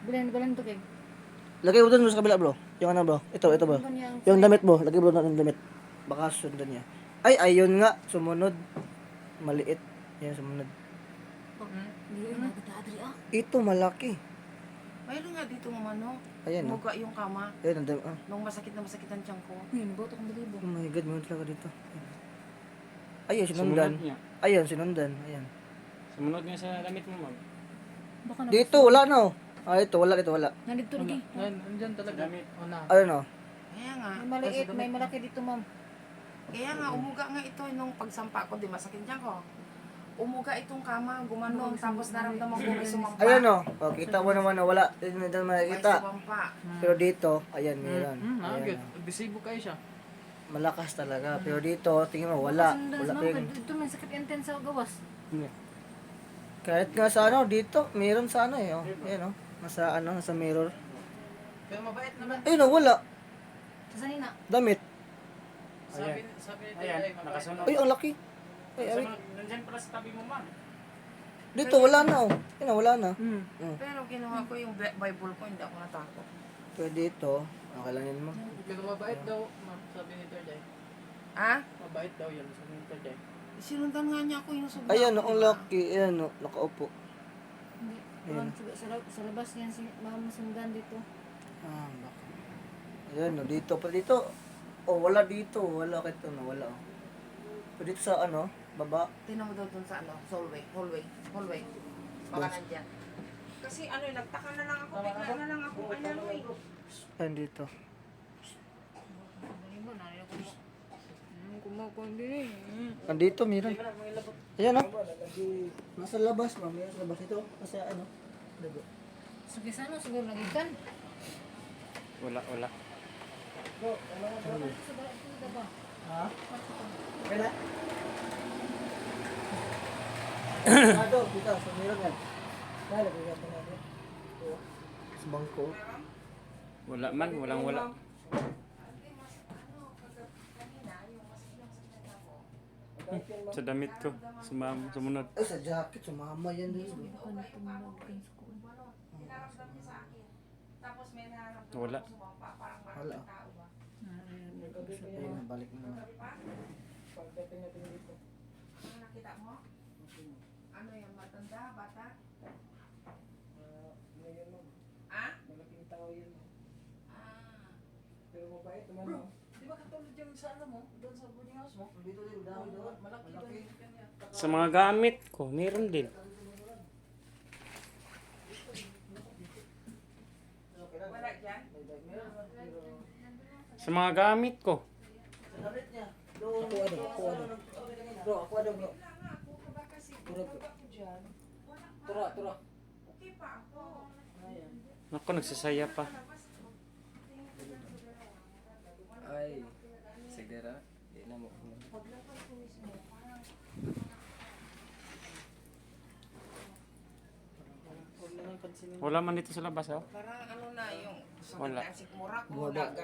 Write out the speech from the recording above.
Bilan to kay. Lagay mo doon sa kabila, bro. Yung ano, bro. Ito bro. Yung damit mo. Lagay mo doon yung damit. Baka sundan niya. Ay, ayun nga. Sumunod. Maliit. Yan, sumunod. Hindi na kita adri ah. Ito, malaki. Mayroon nga dito ng ano. Ayan, no? Muga yung kama. Ayan, ang dami. Ah. Nung masakit na masakit ang tiyan ko. Yun, boto kong balibo. Oh my God, meron talaga dito. Ayun, Sumunod sinundan. niya. Ayun, sinundan. Ayan. Sumunod niya sa damit mo, ma'am. Baka na. Dito, wala na, oh. Ah, ito, wala, dito, wala. Nandito lagi. Andyan talaga. Damit. Una. Ayun, oh. Kaya nga. May maliit, may malaki dito, ma'am. Kaya nga, umuga nga ito nung pagsampa ko, di masakit tiyan ko. Umuga itong kama, gumanong, tapos naramdaman ko may sumampa. Ayun, oh. Oh, kita mo naman, oh. Wala. Hindi na May makikita. sumampa. Pero dito, ayan, meron. Good. Ayan, oh. Bisibo kayo siya. Malakas talaga. Pero dito, tingin mo, wala. Wala pa yun. Dito may sakit intense sa gawas. Kahit nga sa ano, dito, meron sa ano, eh. Oh. Ayan, oh. Nasa ano, nasa mirror. Pero mabait naman. Ayun, oh, wala. Sa sanina. Damit. Sabi ni Ayan, Tay, mabait. nakasunod. Ay, ang laki. Ay, ay. Nakasunod. Nandyan pala sa tabi mo, ma'am. Dito, wala na, oh. Ayun, oh, wala na. Pero ginawa ko yung Bible ko, hindi ako natakot. Pero dito, okay lang yun mo. Pero mabait daw, ma'am, sabi ni Tay. Ha? Mabait daw yan, sabi ni Tay. Sinundan nga niya ako yung subo. Ayan, oh, ang laki. Ayan, oh, nakaupo. Hindi. Ayan. Sa labas yan si mama sundan dito. Ah, baka. Ayan, oh, dito. Pero dito, oh, wala dito. Wala kahit ano, wala. Oh. Pero dito sa ano, baba. Tinan mo daw dun sa ano, hallway. Baka nandyan. Kasi ano, nagtaka na lang ako, bigla na lang ako, ano eh. Ayan dito. Balibo na rin ako. Kumakundi. Nandito, meron. Ayan, oh. Nasa labas, ma'am. Meron sa labas. Ito, nasa ano. Lago. Sige sana, siguro nagitan. Wala. Sa ba? Ha? Kaya? Ado, dito, sa meron yan. Kaya, lagay natin natin. Ito, sa bangko. Wala man, wala. Sa damit ko. Sumunod. Ay, sa jacket, sumama yan din. Baka na tumawag kayo sa kuwan. Wala. Wala. Ayun, balik na naman. Ano nakita mo? Ano yan, matanda, bata? Ah? Malaking tao yan. Ah. Pero mabait naman. Bro, Di ba katulad yung sa ano mo? Doon sa boarding house mo? dito din, dami doon. Malaki doon yung kanya. Sa mga gamit ko, meron din. Wala dyan? Sa mga gamit ko. Sa damit niya. Doon. Ako ano. Bro, ako ano, bro. Wala nga ako, baka kasi Tura, bro. ako dyan. Wala pa. Tura. Okay pa ako. Ako, nagsasaya pa. Ay, sigara. Di na mo. Wala man dito sa labas, oh. Parang ano na yung Wala. sikmura ko, Wala. na